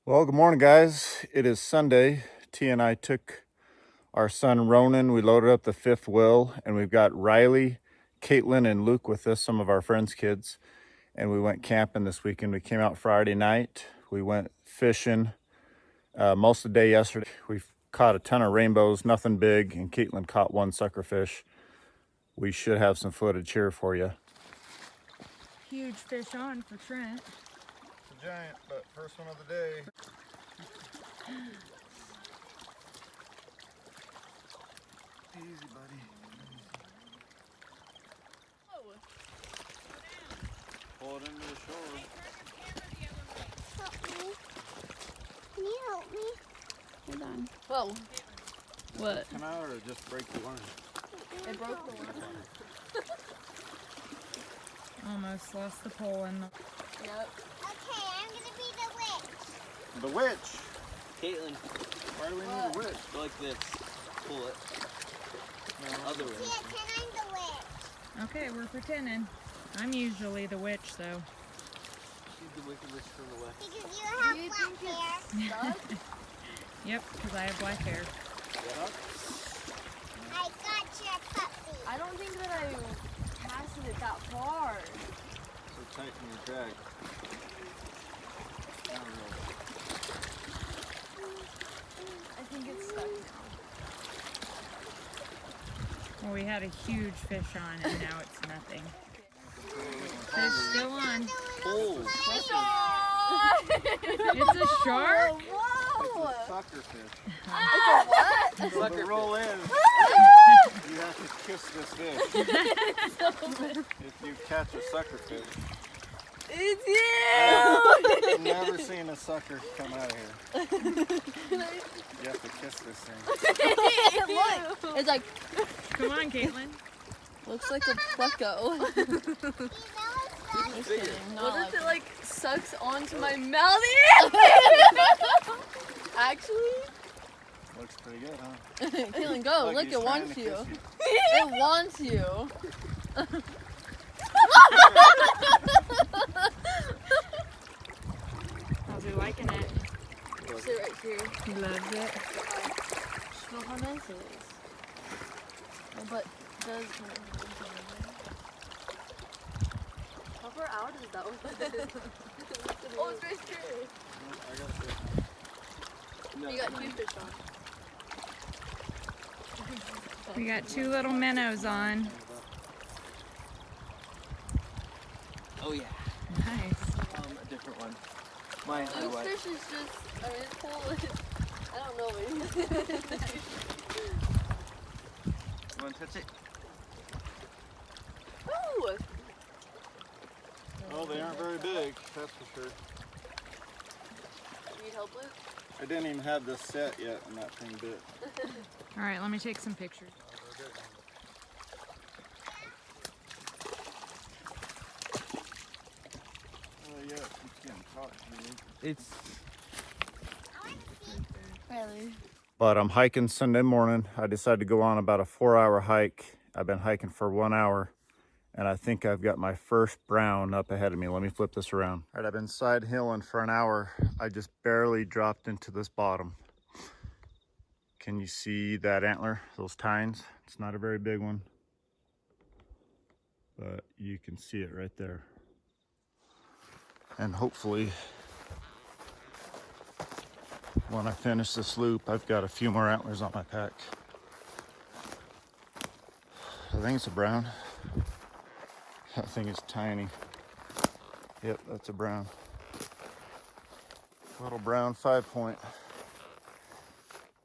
Well, good morning, guys. It is Sunday. T and I took our son Ronan. We loaded up the fifth wheel, and we've got Riley, Caitlin, and Luke with us, some of our friends' kids. And we went camping this weekend. We came out Friday night. We went fishing most of the day yesterday. We've caught a ton of rainbows, nothing big, and Caitlin caught one suckerfish. We should have some footage here for you. Huge fish on for Trent. It's a giant, but first one of the day. Easy, buddy. Oh. Pull it into the shore. Help me. Can you help me? Hold on. Whoa. What? Come out or just break the line? It broke the line. Almost lost the pole in the... Yep. Okay, I'm gonna be the witch. The witch? Caitlin, Why do we need a witch? go like this. Pull it. No. Other way. Yeah, pretend I'm the witch. Okay, we're pretending. I'm usually the witch, though. She's the wicked witch from the west. Because you have black hair. Yep, because I have black hair. Yeah. I got your puppy. I don't think that I casted it that far. So tighten your drag. I think it's stuck now. Well, we had a huge fish on, and now it's nothing. Fish still on. Pull. It's a shark? Whoa! Suckerfish. It's a what? So the rule is, you have to kiss this fish. If you catch a suckerfish. It's you! I've never seen a sucker come out of here. You have to kiss this thing. Look! It's like, Come on, Caitlin. looks like a pleco. You know it's not Just kidding. What What if if it like sucks onto my mouth? Actually? Looks pretty good, huh? Caitlin, go. Look, he's it trying wants to you. kiss It wants you. How's he liking it? Sit right here. He loves it. Smell how nice it is. Oh, but it does kind of How far out is that one? Oh, it's right here. I got this. You got two fish on. We got two little minnows on. Oh yeah. Nice. A different one. My This white. fish is just, I mean, it's cool. I don't know, maybe. You want to touch it? Ooh! Oh, they aren't very big, that's for sure. Need help with? I didn't even have this set yet and that thing bit. All right, let me take some pictures. Oh yeah, it's getting caught. It's Really? But I'm hiking Sunday morning. I decided to go on about a 4-hour hike. I've been hiking for 1 hour, and I think I've got my first brown up ahead of me. Let me flip this around. All right, I've been side hilling for an hour. I just barely dropped into this bottom. Can you see that antler, those tines? It's not a very big one, but you can see it right there. And hopefully, when I finish this loop, I've got a few more antlers on my pack. I think it's a brown. That thing is tiny. Yep, that's a brown. Little brown 5-point.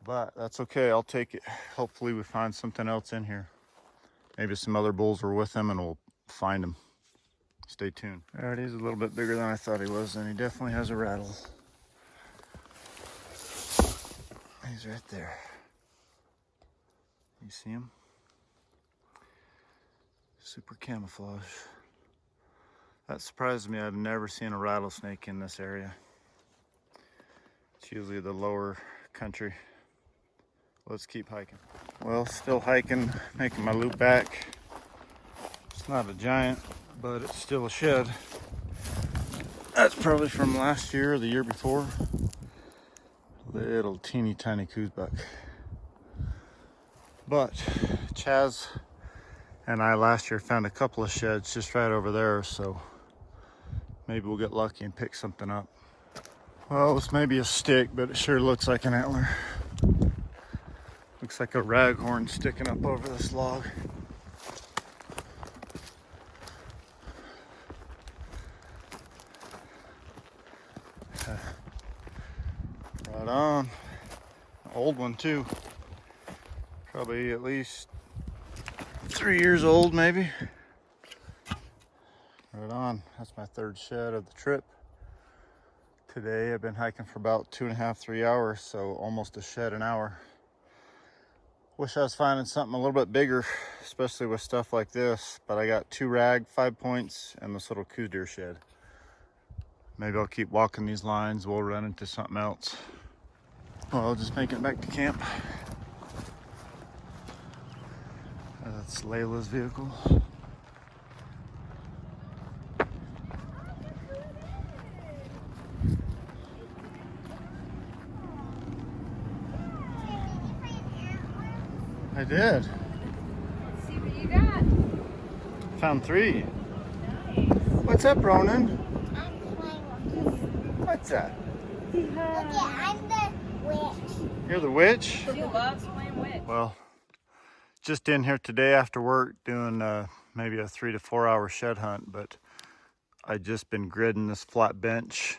But that's okay, I'll take it. Hopefully we find something else in here. Maybe some other bulls were with him and we'll find him. Stay tuned. There it is, a little bit bigger than I thought he was, and he definitely has a rattle. He's right there. You see him? Super camouflage. That surprised me. I've never seen a rattlesnake in this area. It's usually the lower country. Let's keep hiking. Well, still hiking, making my loop back. It's not a giant, but it's still a shed. That's probably from last year or the year before. Little teeny tiny coosbuck. But Chaz and I last year found a couple of sheds just right over there, so maybe we'll get lucky and pick something up. Well, this may be a stick, but it sure looks like an antler. Looks like a raghorn sticking up over this log. Right on. Old one too. Probably at least 3 years old, maybe. Right on. That's my third shed of the trip. Today I've been hiking for about 2.5, 3 hours, so almost a shed an hour. Wish I was finding something a little bit bigger, especially with stuff like this, but I got 2 rag, 5 points, and this little coos deer shed. Maybe I'll keep walking these lines. We'll run into something else. Well, just making it back to camp. That's Layla's vehicle. I did. Let's see what you got. Found 3. Nice. What's up, Ronan? I'm playing with this. What's that? Look at, I'm the witch. You're the witch? She loves playing witch. Well, just in here today after work doing maybe a 3 to 4 hour shed hunt, but I just been gridding this flat bench.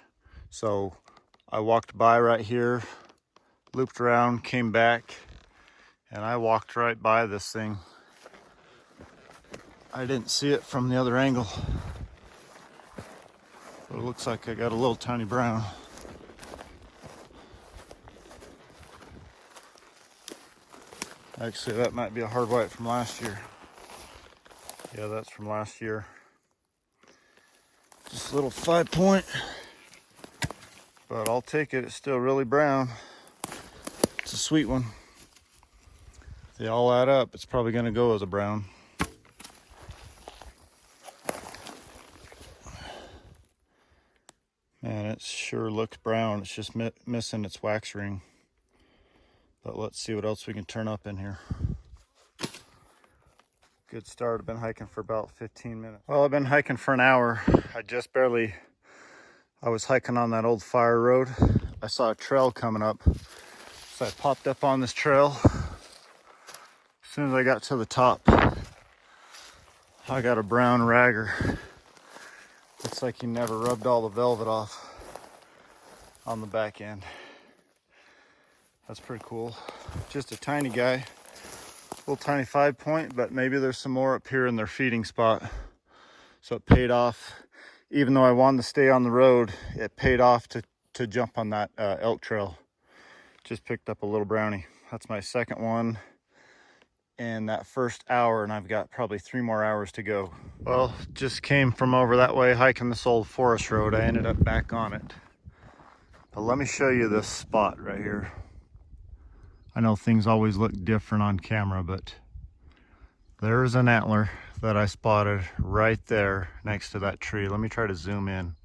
So I walked by right here, looped around, came back, and I walked right by this thing. I didn't see it from the other angle. But it looks like I got a little tiny brown. Actually, that might be a hard white from last year. Yeah, that's from last year. Just a little 5 point, but I'll take it. It's still really brown. It's a sweet one. If they all add up, it's probably gonna go as a brown. Man, it sure looks brown. It's just missing its wax ring. But let's see what else we can turn up in here. Good start. I've been hiking for about 15 minutes. Well, I've been hiking for an hour. I was hiking on that old fire road. I saw a trail coming up. So I popped up on this trail. As soon as I got to the top, I got a brown ragger. Looks like he never rubbed all the velvet off on the back end. That's pretty cool. Just a tiny guy. Little tiny 5 point, but maybe there's some more up here in their feeding spot. So it paid off. Even though I wanted to stay on the road, it paid off to jump on that elk trail. Just picked up a little brownie. That's my second one in that first hour, and I've got probably 3 more hours to go. Well, just came from over that way hiking this old forest road. I ended up back on it. But let me show you this spot right here. I know things always look different on camera, but there's an antler that I spotted right there next to that tree. Let me try to zoom in.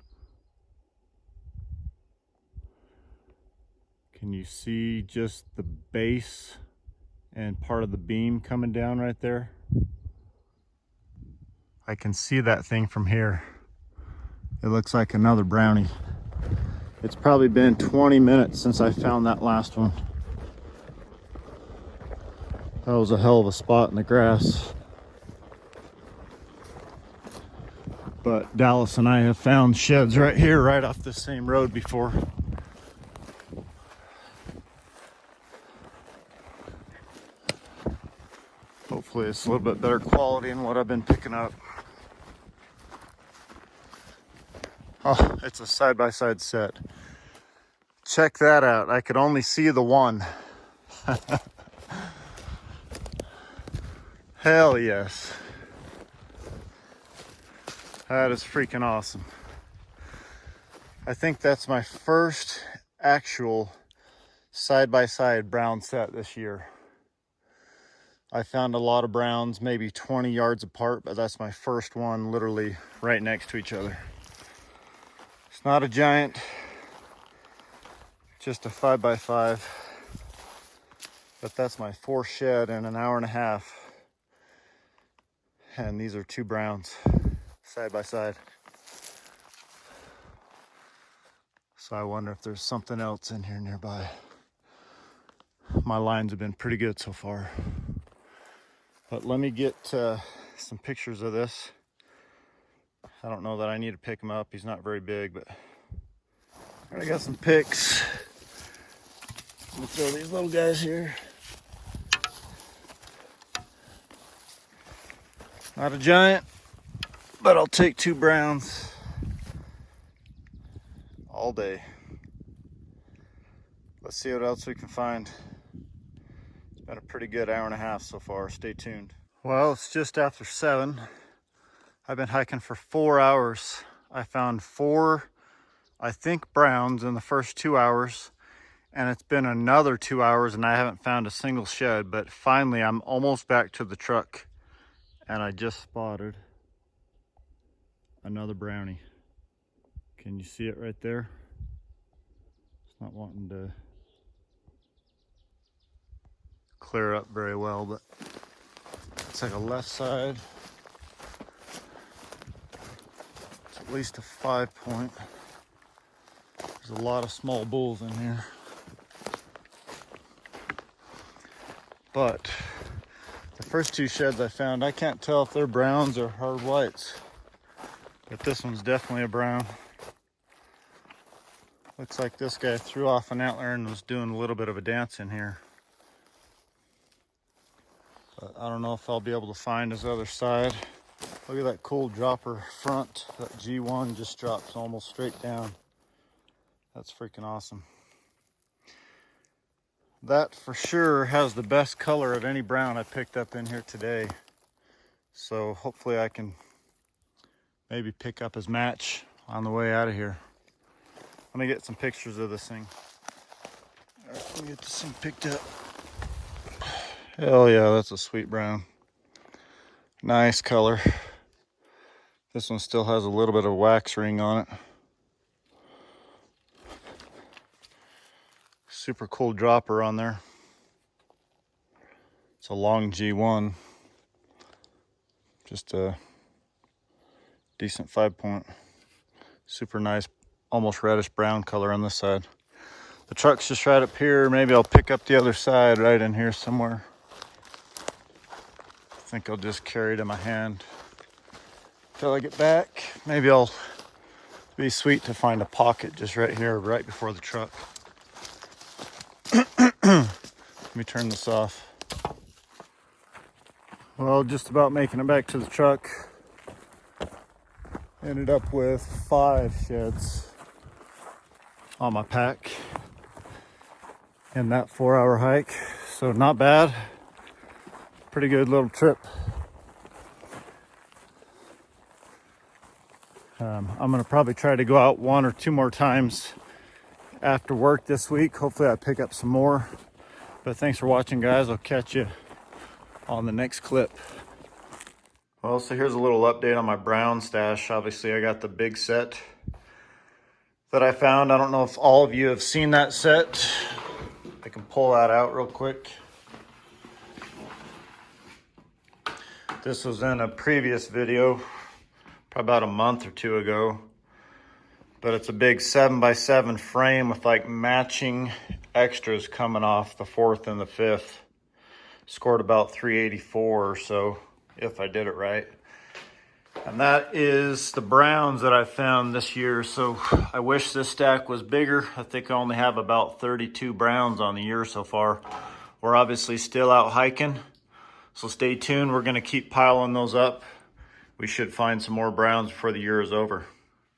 Can you see just the base and part of the beam coming down right there? I can see that thing from here. It looks like another brownie. It's probably been 20 minutes since I found that last one. That was a hell of a spot in the grass. But Dallas and I have found sheds right here, right off the same road before. Hopefully it's a little bit better quality than what I've been picking up. Oh, it's a side-by-side set. Check that out. I could only see the one. Hell yes. That is freaking awesome. I think that's my first actual side-by-side brown set this year. I found a lot of browns, maybe 20 yards apart, but that's my first one literally right next to each other. It's not a giant, just a 5x5, but that's my fourth shed in an hour and a half. And these are 2 browns side by side. So I wonder if there's something else in here nearby. My lines have been pretty good so far. But let me get some pictures of this. I don't know that I need to pick him up. He's not very big, but I got some pics. Let me throw these little guys here. Not a giant, but I'll take 2 browns all day. Let's see what else we can find. It's been a pretty good hour and a half so far. Stay tuned. Well, it's just after 7. I've been hiking for 4 hours. I found 4, I think, browns in the first 2 hours. And it's been another 2 hours and I haven't found a single shed. But finally, I'm almost back to the truck. And I just spotted another brownie. Can you see it right there? It's not wanting to clear up very well, but it's like a left side. It's at least a 5-point. There's a lot of small bulls in here. But the first 2 sheds I found, I can't tell if they're browns or hard whites. But this one's definitely a brown. Looks like this guy threw off an antler and was doing a little bit of a dance in here. But I don't know if I'll be able to find his other side. Look at that cool dropper front. That G1 just drops almost straight down. That's freaking awesome. That for sure has the best color of any brown I picked up in here today. So hopefully I can maybe pick up his match on the way out of here. Let me get some pictures of this thing. All right, let me get this thing picked up. Hell yeah, that's a sweet brown. Nice color. This one still has a little bit of wax ring on it. Super cool dropper on there. It's a long G1. Just a decent 5-point. Super nice, almost reddish brown color on this side. The truck's just right up here. Maybe I'll pick up the other side right in here somewhere. I think I'll just carry it in my hand till I get back. Maybe I'll be sweet to find a pocket just right here, right before the truck. Let me turn this off. Well, just about making it back to the truck. Ended up with 5 sheds on my pack in that 4-hour hike. So not bad. Pretty good little trip. I'm gonna probably try to go out 1 or 2 more times after work this week. Hopefully I pick up some more. But thanks for watching, guys. I'll catch you on the next clip. Well, so here's a little update on my brown stash. Obviously, I got the big set that I found. I don't know if all of you have seen that set. I can pull that out real quick. This was in a previous video, probably about a month or 2 ago. But it's a big 7x7 frame with like matching extras coming off the 4th and the 5th. Scored about 384 or so, if I did it right. And that is the browns that I found this year. So I wish this stack was bigger. I think I only have about 32 browns on the year so far. We're obviously still out hiking, so stay tuned. We're gonna keep piling those up. We should find some more browns before the year is over.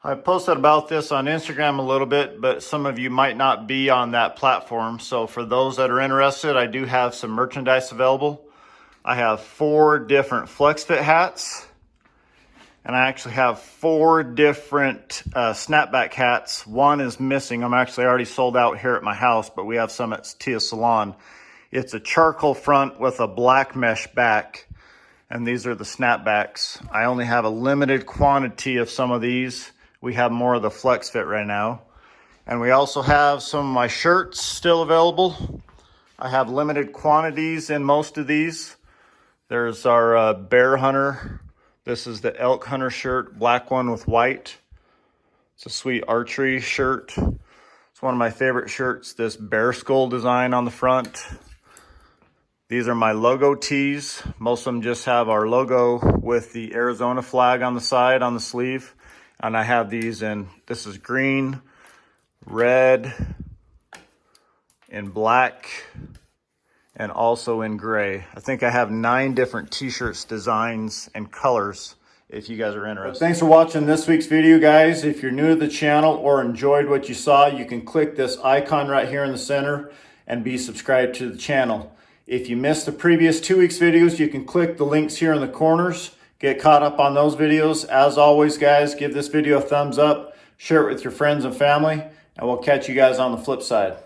I posted about this on Instagram a little bit, but some of you might not be on that platform. So for those that are interested, I do have some merchandise available. I have 4 different flex fit hats, and I actually have 4 different snapback hats. One is missing. I'm actually already sold out here at my house, but we have some at Tia's Salon. It's a charcoal front with a black mesh back, and these are the snapbacks. I only have a limited quantity of some of these. We have more of the flex fit right now. And we also have some of my shirts still available. I have limited quantities in most of these. There's our bear hunter. This is the elk hunter shirt, black one with white. It's a sweet archery shirt. It's one of my favorite shirts, this bear skull design on the front. These are my logo tees. Most of them just have our logo with the Arizona flag on the side, on the sleeve. And I have these in, this is green, red, in black, and also in gray. I think I have 9 different t-shirts, designs, and colors if you guys are interested. Thanks for watching this week's video, guys. If you're new to the channel or enjoyed what you saw, you can click this icon right here in the center and be subscribed to the channel. If you missed the previous 2 weeks' videos, you can click the links here in the corners. Get caught up on those videos. As always, guys, give this video a thumbs up, share it with your friends and family, and we'll catch you guys on the flip side.